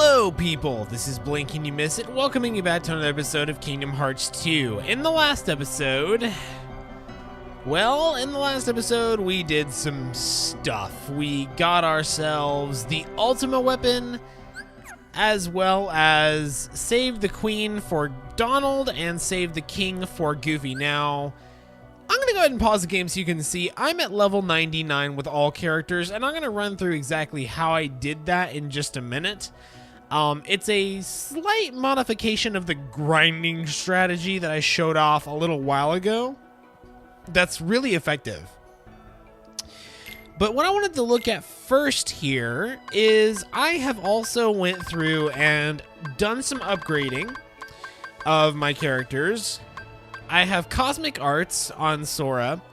Hello people, this is Blinkk and you miss it, welcoming you back to another episode of Kingdom Hearts 2. In the last episode, we did some stuff. We got ourselves the Ultima weapon, as well as saved the Queen for Donald and saved the King for Goofy. Now, I'm going to go ahead and pause the game so you can see I'm at level 99 with all characters, and I'm going to run through exactly how I did that in just a minute. It's a slight modification of the grinding strategy that I showed off a little while ago that's really effective. But what I wanted to look at first here is I have also went through and done some upgrading of my characters. I have Cosmic Arts on Sora.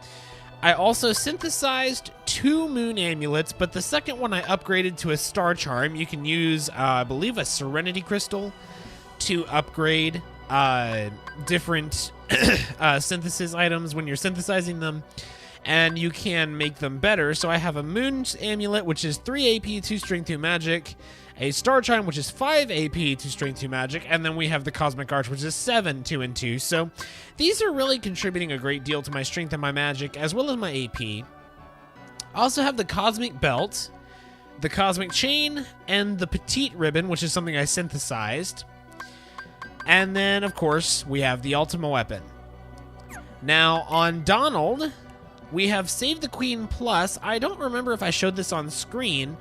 I also synthesized 2 moon amulets, but the second one I upgraded to a star charm. You can use, I believe, a serenity crystal to upgrade different synthesis items when you're synthesizing them, and you can make them better. So I have a moon amulet, which is 3 AP, 2 strength, 2 magic, a star charm, which is 5 AP, 2 strength, 2 magic, and then we have the Cosmic Arch, which is 7, 2 and 2. So these are really contributing a great deal to my strength and my magic, as well as my AP. I also have the Cosmic Belt, the Cosmic Chain, and the Petite Ribbon, which is something I synthesized. And then, of course, we have the Ultima weapon. Now, on Donald, we have Save the Queen Plus. I don't remember if I showed this on screen,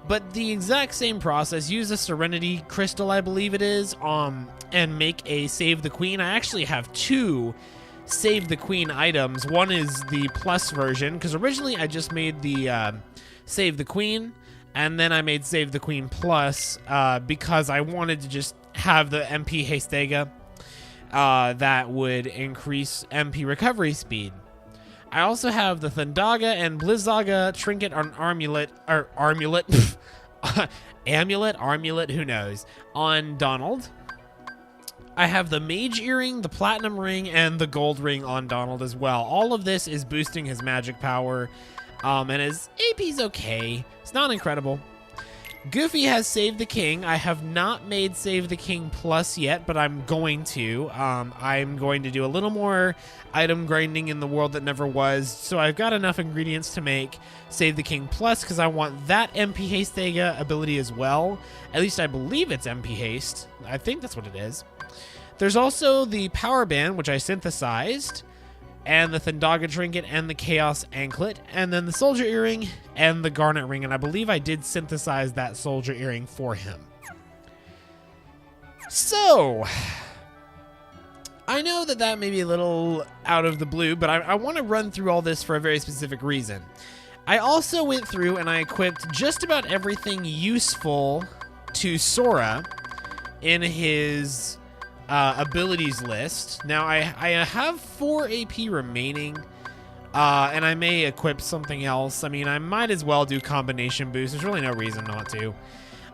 but the exact same process. Use a Serenity Crystal, I believe it is, and make a Save the Queen. I actually have 2 Save the Queen items. One is the Plus version, because originally I just made the Save the Queen, and then I made Save the Queen Plus because I wanted to just have the MP Hastega that would increase MP recovery speed. I also have the Thundaga and Blizzaga trinket on amulet, who knows, on Donald. I have the Mage Earring, the Platinum Ring, and the Gold Ring on Donald as well. All of this is boosting his magic power, and his AP's okay. It's not incredible. Goofy has Save the King. I have not made Save the King Plus yet, but I'm going to. I'm going to do a little more item grinding in the world that never was, so I've got enough ingredients to make Save the King Plus, because I want that MP Hastega ability as well. At least I believe it's MP Haste. I think that's what it is. There's also the Power Band, which I synthesized, and the Thundaga Trinket, and the Chaos Anklet, and then the Soldier Earring, and the Garnet Ring, and I believe I did synthesize that Soldier Earring for him. So, I know that may be a little out of the blue, but I want to run through all this for a very specific reason. I also went through and I equipped just about everything useful to Sora in his abilities list. Now I have 4 AP remaining, and I may equip something else. I mean, I might as well do combination boost. There's really no reason not to.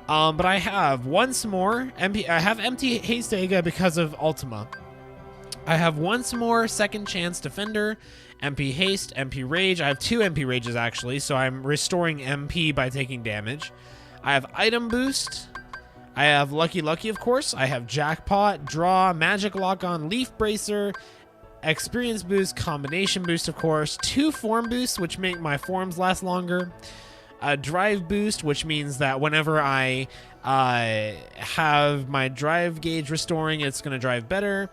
But I have once more MP. I have empty Hastega because of Ultima. I have once more Second Chance Defender, MP Haste, MP Rage. I have 2 MP Rages actually, so I'm restoring MP by taking damage. I have Item Boost. I have Lucky Lucky, of course. I have Jackpot, Draw, Magic Lock-On, Leaf Bracer, Experience Boost, Combination Boost, of course. 2 Form Boosts, which make my forms last longer. A Drive Boost, which means that whenever I have my drive gauge restoring, it's going to drive better.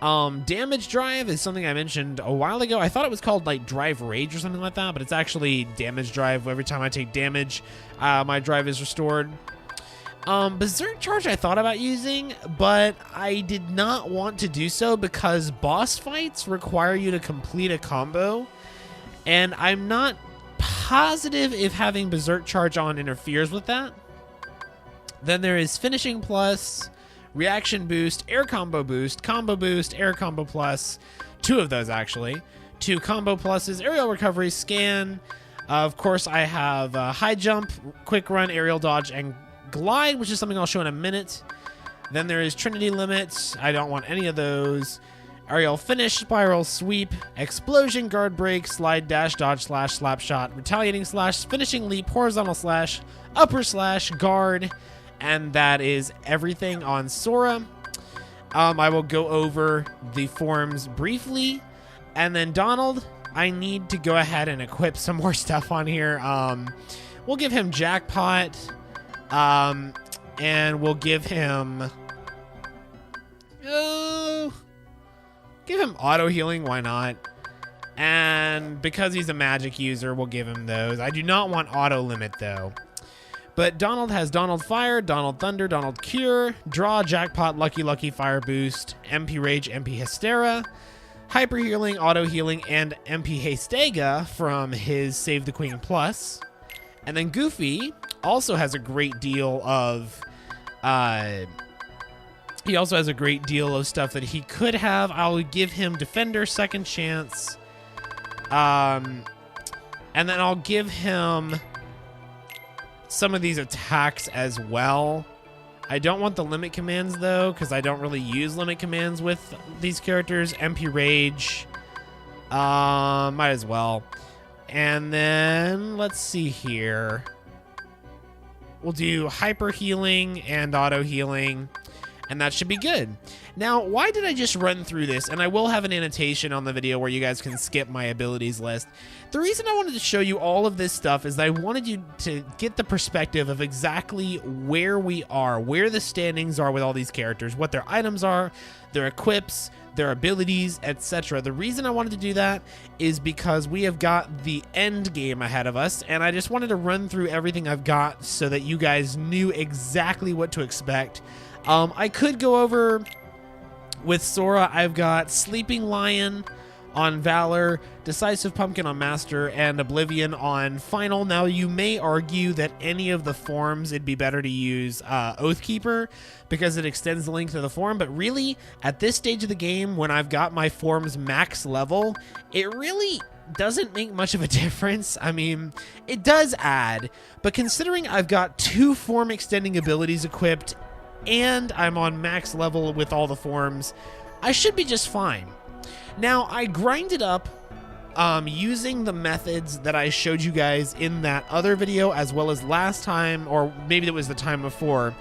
Damage Drive is something I mentioned a while ago. I thought it was called like Drive Rage or something like that, but it's actually Damage Drive. Every time I take damage, my drive is restored. Berserk Charge I thought about using, but I did not want to do so because boss fights require you to complete a combo, and I'm not positive if having Berserk Charge on interferes with that. Then there is Finishing Plus, Reaction Boost, Air Combo Boost, Air Combo Plus, 2 of those actually, 2 Combo Pluses, Aerial Recovery, Scan. Of course, I have High Jump, Quick Run, Aerial Dodge, and Glide, which is something I'll show in a minute. Then there is Trinity Limits. I don't want any of those. Aerial Finish, Spiral Sweep, Explosion, Guard Break, Slide Dash, Dodge Slash, Slap Shot, Retaliating Slash, Finishing Leap, Horizontal Slash, Upper Slash, Guard, and that is everything on Sora. I will go over the forms briefly, and then Donald, I need to go ahead and equip some more stuff on here. We'll give him Jackpot, and we'll give him auto healing. Why not? And because he's a magic user, we'll give him those. I do not want auto limit though. But Donald has Donald Fire, Donald Thunder, Donald Cure, Draw, Jackpot, Lucky, Fire Boost, MP Rage, MP Hystera, Hyper Healing, Auto Healing, and MP Hastega from his Save the Queen Plus. And then Goofy also has a great deal of stuff that he could have. I'll give him Defender, Second Chance. And then I'll give him some of these attacks as well. I don't want the limit commands though, because I don't really use limit commands with these characters. MP Rage, might as well. And then let's see here. We'll do Hyper Healing and Auto Healing, and that should be good. Now, why did I just run through this? And I will have an annotation on the video where you guys can skip my abilities list. The reason I wanted to show you all of this stuff is I wanted you to get the perspective of exactly where we are, where the standings are with all these characters, what their items are, their equips, their abilities, etc. The reason I wanted to do that is because we have got the end game ahead of us, and I just wanted to run through everything I've got so that you guys knew exactly what to expect. I could go over with Sora. I've got Sleeping Lion on Valor, Decisive Pumpkin on Master, and Oblivion on Final. Now, you may argue that any of the forms, it'd be better to use Oathkeeper because it extends the length of the form, but really, at this stage of the game, when I've got my forms max level, it really doesn't make much of a difference. I mean, it does add, but considering I've got 2 form extending abilities equipped and I'm on max level with all the forms, I should be just fine. Now, I grinded up using the methods that I showed you guys in that other video, as well as last time, or maybe it was the time before.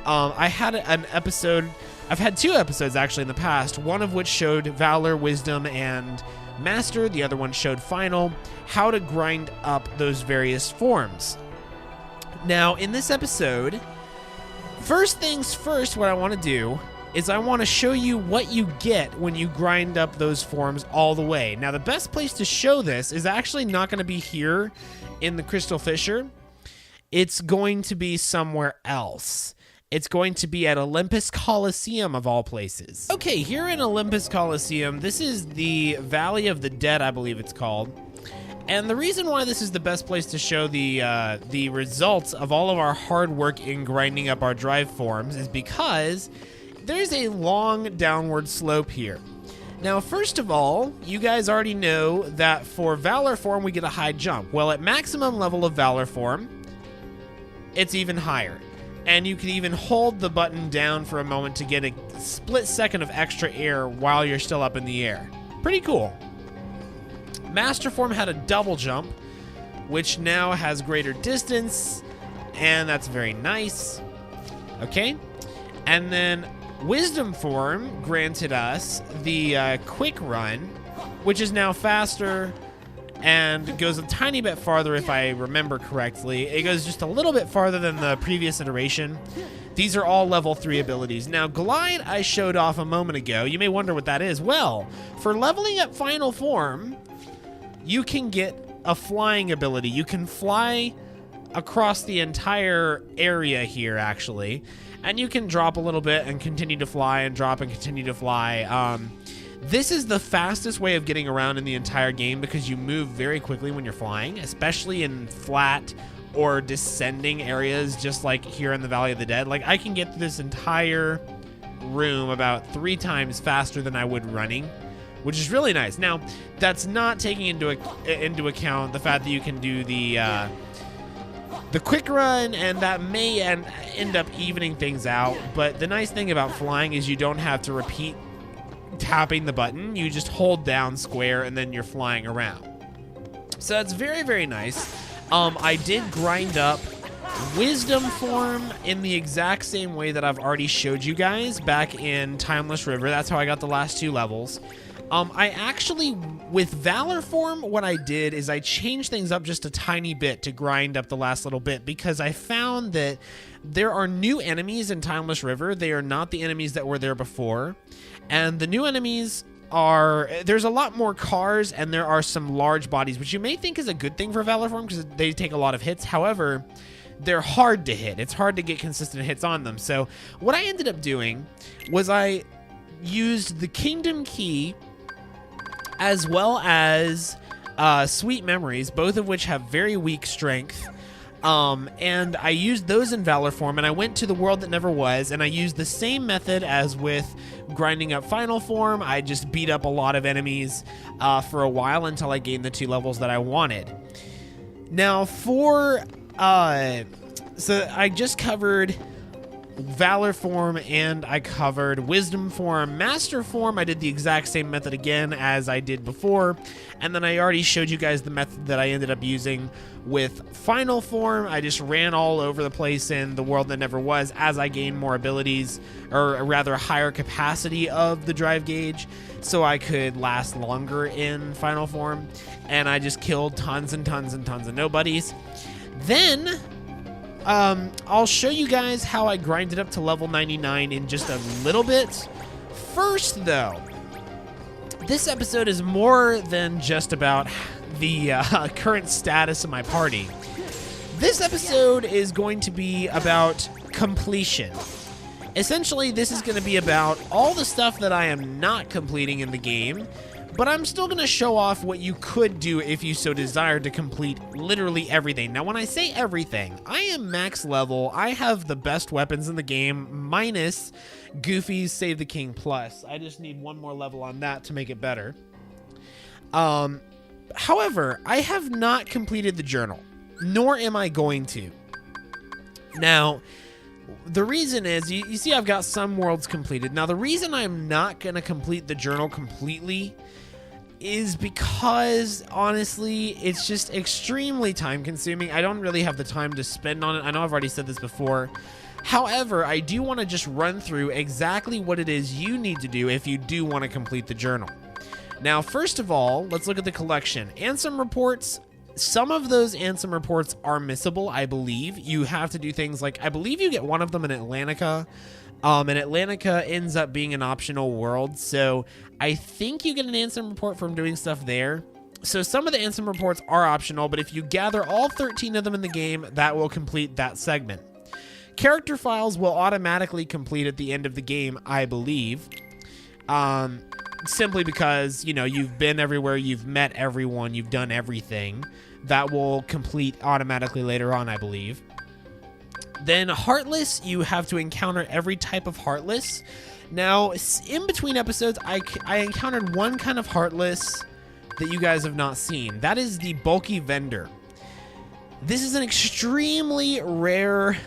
I had an episode, I've had 2 episodes actually in the past, one of which showed Valor, Wisdom, and Master, the other one showed Final, how to grind up those various forms. Now, in this episode, first things first, what I want to do is I want to show you what you get when you grind up those forms all the way. Now, the best place to show this is actually not going to be here in the Crystal Fissure. It's going to be somewhere else. It's going to be at Olympus Coliseum, of all places. Okay, here in Olympus Coliseum, this is the Valley of the Dead, I believe it's called. And the reason why this is the best place to show the results of all of our hard work in grinding up our drive forms is because there's a long downward slope here. Now, first of all, you guys already know that for Valor form, we get a high jump. Well, at maximum level of Valor form, it's even higher. And you can even hold the button down for a moment to get a split second of extra air while you're still up in the air. Pretty cool. Master form had a double jump, which now has greater distance, and that's very nice. Okay, and then Wisdom form granted us the quick run, which is now faster and goes a tiny bit farther if I remember correctly. It goes just a little bit farther than the previous iteration. These are all level 3 abilities. Now, Glide I showed off a moment ago. You may wonder what that is. Well, for leveling up Final Form, you can get a flying ability. You can fly across the entire area here, actually, and you can drop a little bit and continue to fly and drop and continue to fly. This is the fastest way of getting around in the entire game because you move very quickly when you're flying, especially in flat or descending areas, just like here in the Valley of the Dead. Like, I can get through this entire room about 3 times faster than I would running, which is really nice. Now, that's not taking into account the fact that you can do the quick run, and that may end up evening things out. But the nice thing about flying is you don't have to repeat tapping the button. You just hold down square, and then you're flying around. So that's very, very nice. I did grind up Wisdom form in the exact same way that I've already showed you guys back in Timeless River. That's how I got the last 2 levels. I actually, with Valor form, what I did is I changed things up just a tiny bit to grind up the last little bit, because I found that there are new enemies in Timeless River. They are not the enemies that were there before. And the new enemies are, there's a lot more cars and there are some large bodies, which you may think is a good thing for Valor form because they take a lot of hits. However, they're hard to hit. It's hard to get consistent hits on them. So what I ended up doing was I used the Kingdom Key as well as Sweet Memories, both of which have very weak strength. And I used those in Valor form, and I went to the world that never was, and I used the same method as with grinding up Final form. I just beat up a lot of enemies for a while until I gained the 2 levels that I wanted. Now for, so I just covered Valor form and I covered Wisdom form. Master form, I did the exact same method again as I did before, and then I already showed you guys the method that I ended up using with Final form. I just ran all over the place in the world that never was as I gained more abilities, or rather a higher capacity of the drive gauge, so I could last longer in Final form, and I just killed tons and tons and tons of nobodies. Then I'll show you guys how I grinded up to level 99 in just a little bit. First, though, this episode is more than just about the current status of my party. This episode is going to be about completion. Essentially, this is going to be about all the stuff that I am not completing in the game, but I'm still going to show off what you could do if you so desired to complete literally everything. Now, when I say everything, I am max level. I have the best weapons in the game, minus Goofy's Save the King Plus. I just need 1 more level on that to make it better. However, I have not completed the journal, nor am I going to. Now, the reason is, you see I've got some worlds completed. Now, the reason I'm not going to complete the journal completely is because, honestly, it's just extremely time consuming. I don't really have the time to spend on it. I know I've already said this before. However, I do want to just run through exactly what it is you need to do if you do want to complete the journal. Now, first of all, let's look at the collection. Ansem reports. Some of those Ansem reports are missable, I believe. You have to do things like, I believe you get one of them in Atlantica. And Atlantica ends up being an optional world, so I think you get an Ansem report from doing stuff there. So some of the Ansem reports are optional, but if you gather all 13 of them in the game, that will complete that segment. Character files will automatically complete at the end of the game, I believe. Simply because, you know, you've been everywhere, you've met everyone, you've done everything. That will complete automatically later on, I believe. Then Heartless, you have to encounter every type of Heartless. Now, in between episodes, I encountered one kind of Heartless that you guys have not seen. That is the Bulky Vendor. This is an extremely rare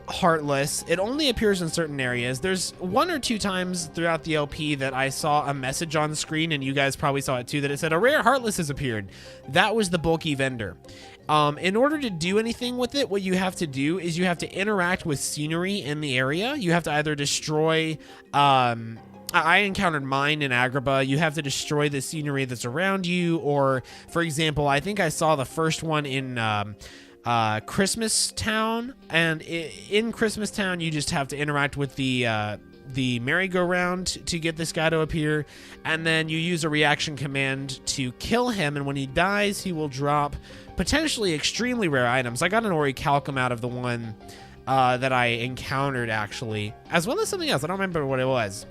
Heartless. It only appears in certain areas. There's 1 or 2 times throughout the LP that I saw a message on the screen, and you guys probably saw it too, that it said a rare Heartless has appeared. That was the Bulky Vendor. In order to do anything with it, what you have to do is you have to interact with scenery in the area. You have to either destroy, I encountered mine in Agrabah. You have to destroy the scenery that's around you, or, for example, I think I saw the first one in Christmas Town, and in Christmas Town, you just have to interact with the merry-go-round to get this guy to appear, and then you use a reaction command to kill him, and when he dies, he will drop potentially extremely rare items. I got an Orichalcum out of the one that I encountered, actually, as well as something else. I don't remember what it was.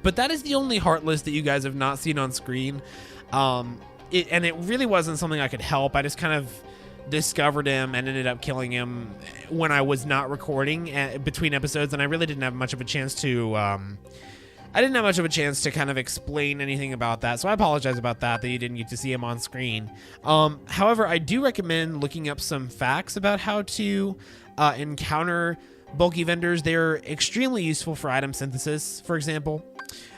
But that is the only Heartless that you guys have not seen on screen. And it really wasn't something I could help. I just kind of discovered him and ended up killing him when I was not recording between episodes, and I really didn't have much of a chance to kind of explain anything about that, so I apologize about that you didn't get to see him on screen. However, I do recommend looking up some facts about how to encounter bulky vendors. They're extremely useful for item synthesis, for example.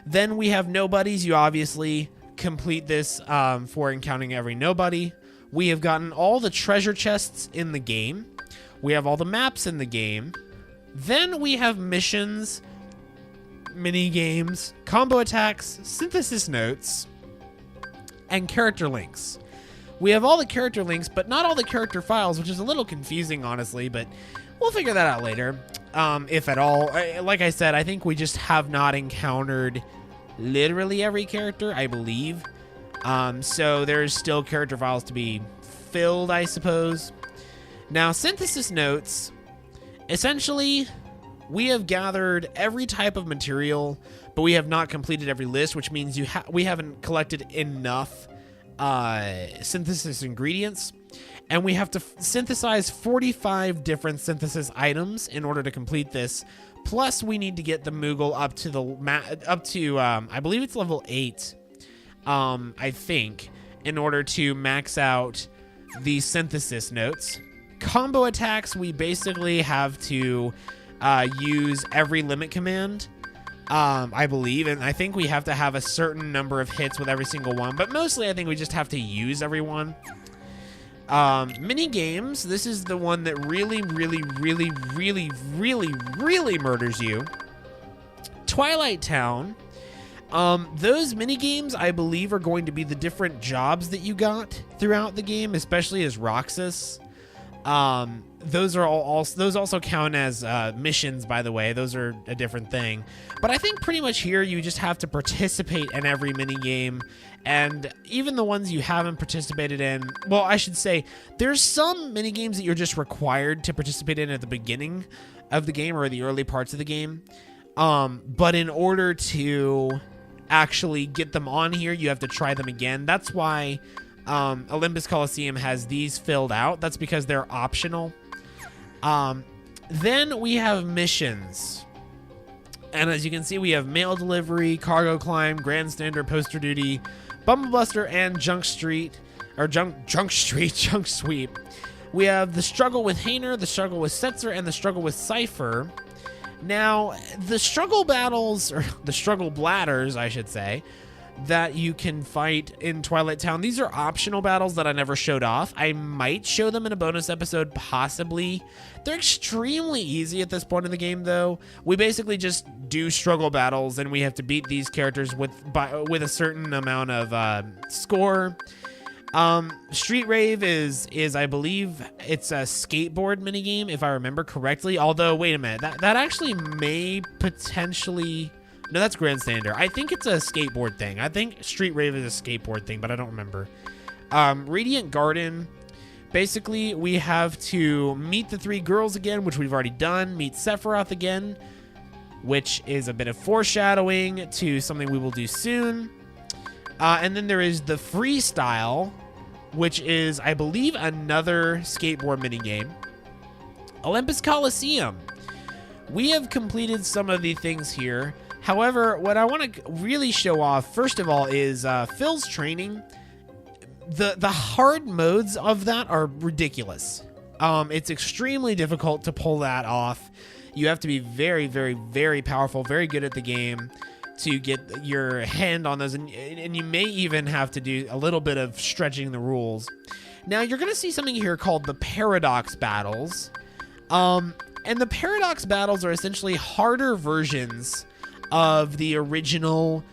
Then we have nobodies. You obviously complete this for encountering every nobody. We have gotten all the treasure chests in the game. We have all the maps in the game. Then we have missions, mini games, combo attacks, synthesis notes, and character links. We have all the character links, but not all the character files, which is a little confusing, honestly, but we'll figure that out later, if at all. Like I said, I think we just have not encountered literally every character, I believe. So there's still character files to be filled, I suppose. Now, synthesis notes, essentially, we have gathered every type of material, but we have not completed every list, which means we haven't collected enough synthesis ingredients, and we have to synthesize 45 different synthesis items in order to complete this. Plus, we need to get the Moogle up to I believe it's level 8, I think, in order to max out the synthesis notes. Combo attacks, we basically have to use every limit command, I believe, and I think we have to have a certain number of hits with every single one, but mostly I think we just have to use every one. Mini games, this is the one that really murders you. Twilight Town, those mini games, I believe, are going to be the different jobs that you got throughout the game, especially as Roxas. Those also count as missions, by the way. Those are a different thing. But I think pretty much here you just have to participate in every mini game, and even the ones you haven't participated in. Well, I should say there's some mini games that you're just required to participate in at the beginning of the game or the early parts of the game. But in order to actually get them on here, you have to try them again. That's why Olympus Coliseum has these filled out. That's because they're optional. Then we have missions. And as you can see, we have mail delivery, cargo climb, grandstander, poster duty, bumblebuster, and junk sweep. We have the struggle with Hainer, the struggle with Setzer, and the struggle with Cypher. Now, the struggle battles, or the struggle bladders, I should say, that you can fight in Twilight Town, these are optional battles that I never showed off. I might show them in a bonus episode, possibly. They're extremely easy at this point in the game, though. We basically just do struggle battles, and we have to beat these characters with a certain amount of score. Street Rave is I believe it's a skateboard minigame, if I remember correctly. Although, wait a minute, that actually may potentially... No, that's Grandstander. I think it's a skateboard thing. I think Street Rave is a skateboard thing, but I don't remember. Radiant Garden. Basically, we have to meet the 3 girls again, which we've already done. Meet Sephiroth again, which is a bit of foreshadowing to something we will do soon. And then there is the Freestyle, which is, I believe, another skateboard minigame. Olympus Coliseum. We have completed some of the things here. However, what I want to really show off, first of all, is Phil's training. The hard modes of that are ridiculous. It's extremely difficult to pull that off. You have to be very, very, very powerful, very good at the game to get your hand on those, and you may even have to do a little bit of stretching the rules. Now, you're going to see something here called the Paradox Battles. And the Paradox Battles are essentially harder versions of the original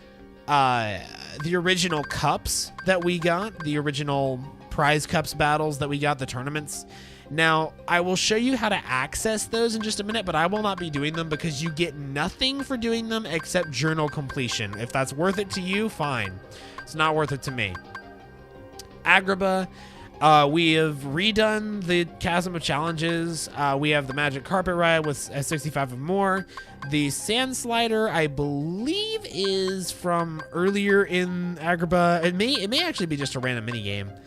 cups that we got, the original prize cups battles that we got, the tournaments. Now, I will show you how to access those in just a minute, but I will not be doing them because you get nothing for doing them except journal completion. If that's worth it to you, fine. It's not worth it to me. Agrabah. We have redone the Chasm of Challenges. We have the Magic Carpet Ride with 65 or more. The Sand Slider, I believe, is from earlier in Agrabah. It may actually be just a random minigame.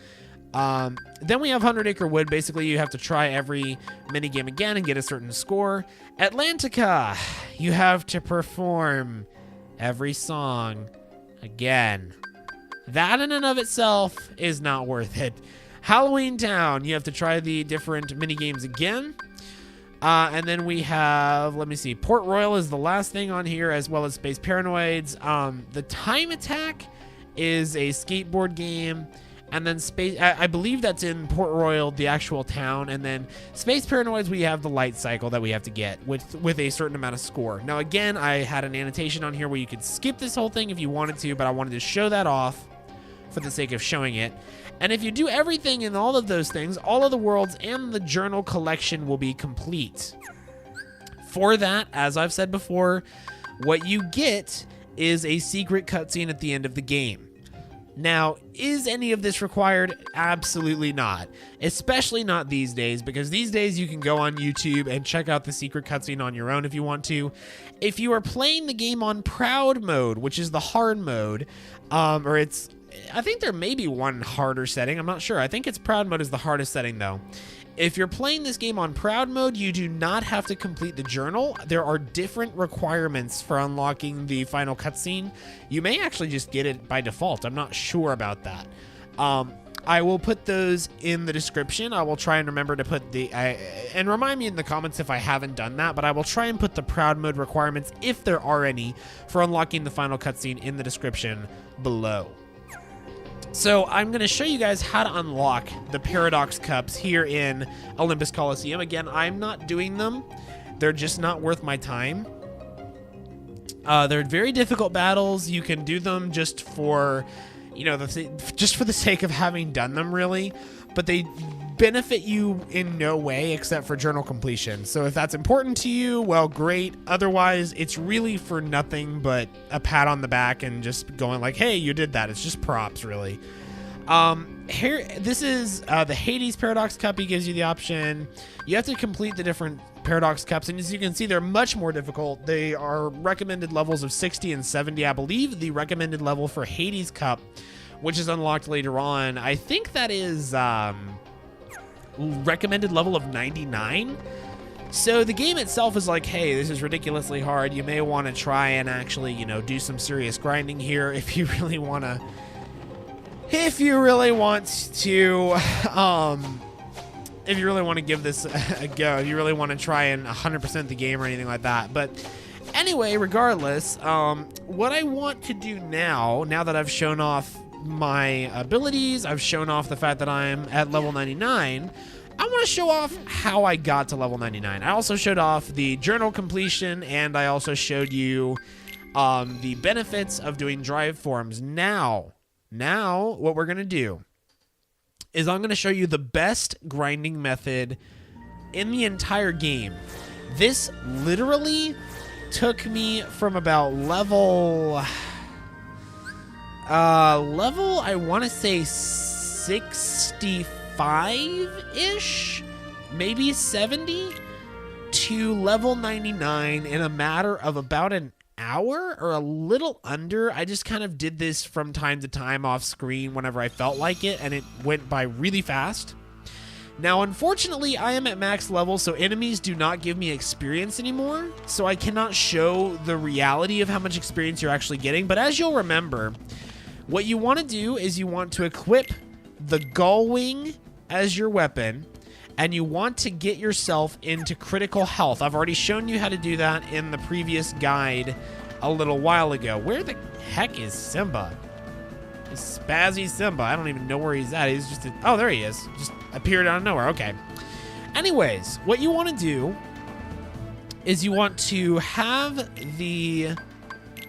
Then we have 100 Acre Wood. Basically, you have to try every minigame again and get a certain score. Atlantica, you have to perform every song again. That in and of itself is not worth it. Halloween Town, you have to try the different mini games again. And then we have, let me see, Port Royal is the last thing on here, as well as Space Paranoids. The Time Attack is a skateboard game. And then space, I believe that's in Port Royal, the actual town. And then Space Paranoids, we have the light cycle that we have to get with a certain amount of score. Now, again, I had an annotation on here where you could skip this whole thing if you wanted to, but I wanted to show that off for the sake of showing it. And if you do everything in all of those things, all of the worlds and the journal collection will be complete. For that, as I've said before, what you get is a secret cutscene at the end of the game. Now, is any of this required? Absolutely not. Especially not these days, because these days you can go on YouTube and check out the secret cutscene on your own if you want to. If you are playing the game on Proud mode, which is the hard mode, I think there may be one harder setting. I'm not sure. I think it's Proud mode is the hardest setting, though. If you're playing this game on Proud mode, you do not have to complete the journal. There are different requirements for unlocking the final cutscene. You may actually just get it by default. I'm not sure about that. I will put those in the description. I will try and remember to put and remind me in the comments if I haven't done that, but I will try and put the Proud mode requirements, if there are any, for unlocking the final cutscene in the description below. So I'm going to show you guys how to unlock the Paradox Cups here in Olympus Coliseum. Again, I'm not doing them. They're just not worth my time. They're very difficult battles. You can do them just for, just for the sake of having done them, really. But they benefit you in no way except for journal completion. So if that's important to you, well, great. Otherwise, it's really for nothing but a pat on the back and just going like, hey, you did that. It's just props, really. Here, this is the Hades Paradox Cup. He gives you the option. You have to complete the different Paradox Cups, and as you can see, they're much more difficult. They are recommended levels of 60 and 70. I believe the recommended level for Hades Cup, which is unlocked later on, I think that is recommended level of 99. So the game itself is like, hey, this is ridiculously hard. You may want to try and actually, do some serious grinding here if you really want to. If you really want to give this a go, if you really want to try and 100% the game or anything like that. But anyway, regardless, what I want to do now that I've shown off my abilities, I've shown off the fact that I'm at level 99, I want to show off how I got to level 99. I also showed off the journal completion, and I also showed you the benefits of doing drive forms. Now, what we're going to do is I'm going to show you the best grinding method in the entire game. This literally took me from about level, I want to say 65-ish, maybe 70, to level 99 in a matter of about an hour or a little under. I just kind of did this from time to time off screen whenever I felt like it, and it went by really fast. Now, unfortunately, I am at max level, so enemies do not give me experience anymore, so I cannot show the reality of how much experience you're actually getting. But as you'll remember, what you want to do is you want to equip the Gull Wing as your weapon, and you want to get yourself into critical health. I've already shown you how to do that in the previous guide a little while ago. Where the heck is Simba? Spazzy Simba. I don't even know where he's at. He's just... oh, there he is. Just appeared out of nowhere. Okay. Anyways, what you want to do is you want to have the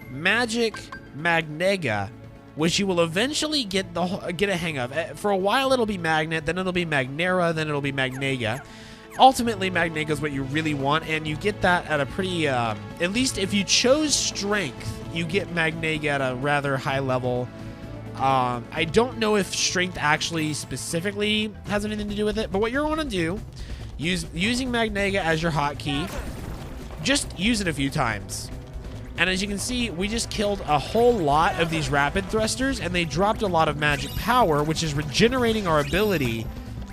Magic Magnega, which you will eventually get a hang of. For a while, it'll be Magnet, then it'll be Magnera, then it'll be Magnega. Ultimately, Magnega is what you really want, and you get that at a pretty... at least if you chose Strength, you get Magnega at a rather high level. I don't know if Strength actually specifically has anything to do with it, but what you're going to do, using Magnega as your hotkey, just use it a few times. And as you can see, we just killed a whole lot of these rapid thrusters, and they dropped a lot of magic power, which is regenerating our ability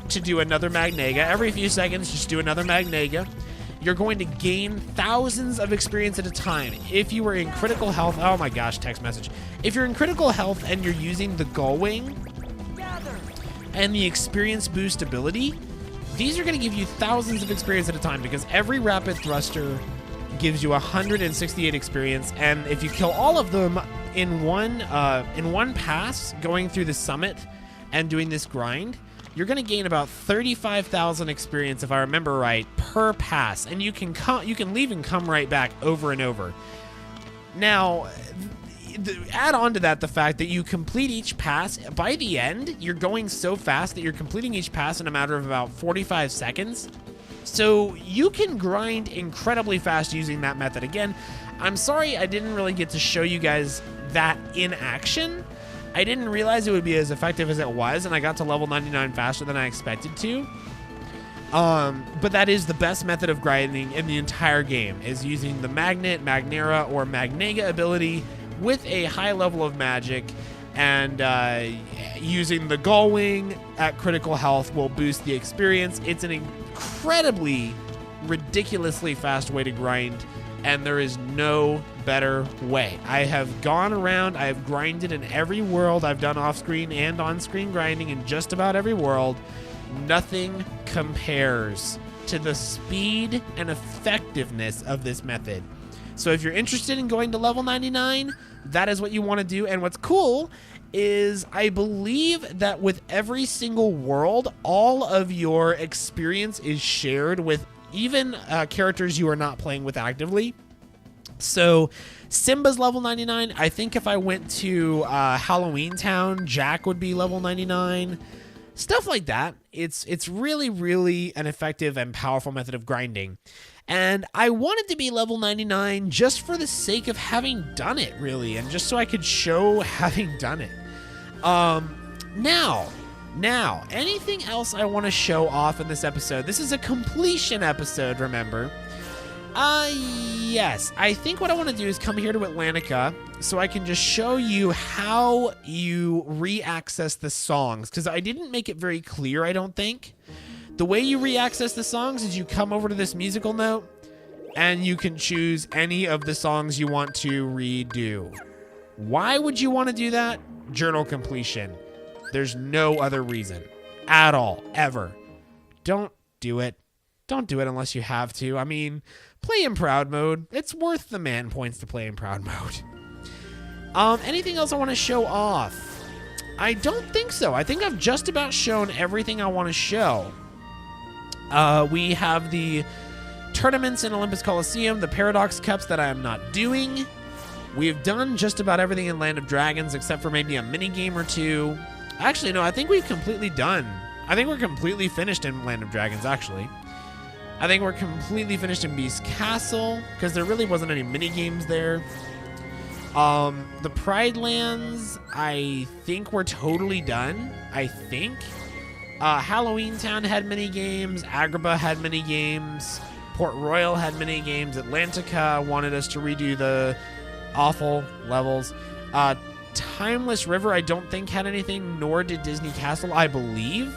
to do another Magnega. Every few seconds, just do another Magnega. You're going to gain thousands of experience at a time. If you were in critical health, oh my gosh, text message. If you're in critical health and you're using the Gull Wing and the experience boost ability, these are going to give you thousands of experience at a time, because every rapid thruster gives you 168 experience, and if you kill all of them in one pass going through the summit, and doing this grind, you're going to gain about 35,000 experience, if I remember right, per pass. And you can leave and come right back over and over. Now, add on to that the fact that you complete each pass. By the end, you're going so fast that you're completing each pass in a matter of about 45 seconds. So you can grind incredibly fast using that method. Again, I'm sorry I didn't really get to show you guys that in action. I didn't realize it would be as effective as it was, and I got to level 99 faster than I expected to. But that is the best method of grinding in the entire game, is using the Magnet, Magnera, or Magnega ability with a high level of magic, and using the Gullwing at critical health will boost the experience. It's an incredibly, ridiculously fast way to grind, and there is no better way. I have gone around, I have grinded in every world. I've done off-screen and on-screen grinding in just about every world. Nothing compares to the speed and effectiveness of this method. So if you're interested in going to level 99, that is what you want to do. And what's cool is I believe that with every single world, all of your experience is shared with even characters you are not playing with actively. So Simba's level 99. I think if I went to Halloween Town, Jack would be level 99. Stuff like that. It's really, really an effective and powerful method of grinding. And I wanted to be level 99 just for the sake of having done it, really, and just so I could show having done it. Now, anything else I want to show off in this episode? This is a completion episode, remember? Yes. I think what I want to do is come here to Atlantica so I can just show you how you re-access the songs, because I didn't make it very clear, I don't think. The way you re-access the songs is you come over to this musical note, and you can choose any of the songs you want to redo. Why would you want to do that? Journal completion. There's no other reason at all, ever. Don't do it. Don't do it unless you have to. I mean, play in proud mode. It's worth the man points to play in proud mode. Anything else I want to show off? I don't think so. I think I've just about shown everything I want to show. We have the tournaments in Olympus Coliseum, the Paradox Cups that I am not doing. We've done just about everything in Land of Dragons except for maybe a mini game or two. Actually, no, I think we've completely done. I think we're completely finished in Land of Dragons, actually. I think we're completely finished in Beast Castle because there really wasn't any mini games there. The Pride Lands, I think we're totally done. I think. Halloween Town had mini games. Agrabah had mini games. Port Royal had mini games. Atlantica wanted us to redo the awful levels. Timeless River, I don't think had anything, nor did Disney Castle, I believe.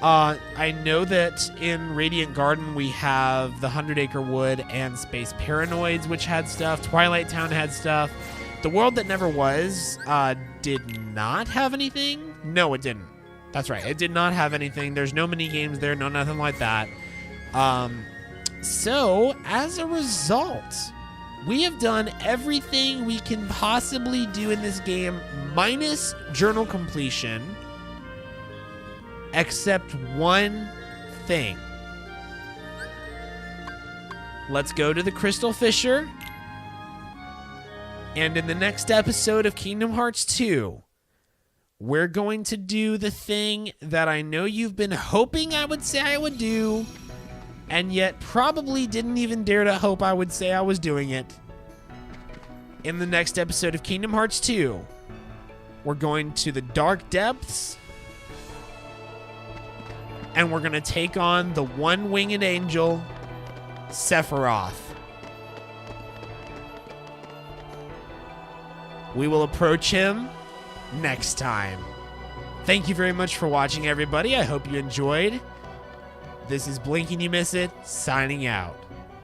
I know that in Radiant Garden we have the 100 Acre Wood and Space Paranoids, which had stuff. Twilight Town had stuff. The World That Never Was did not have anything. No, it didn't. That's right. It did not have anything. There's no mini games there. No, nothing like that. So, as a result, we have done everything we can possibly do in this game, minus journal completion, except one thing. Let's go to the Crystal Fissure. And in the next episode of Kingdom Hearts 2, we're going to do the thing that I know you've been hoping I would say I would do, and yet probably didn't even dare to hope I would say I was doing it. In the next episode of Kingdom Hearts 2, we're going to the Dark Depths, and we're going to take on the one-winged angel, Sephiroth. We will approach him next time. Thank you very much for watching, everybody. I hope you enjoyed. This is Blinkk and You Miss It, signing out.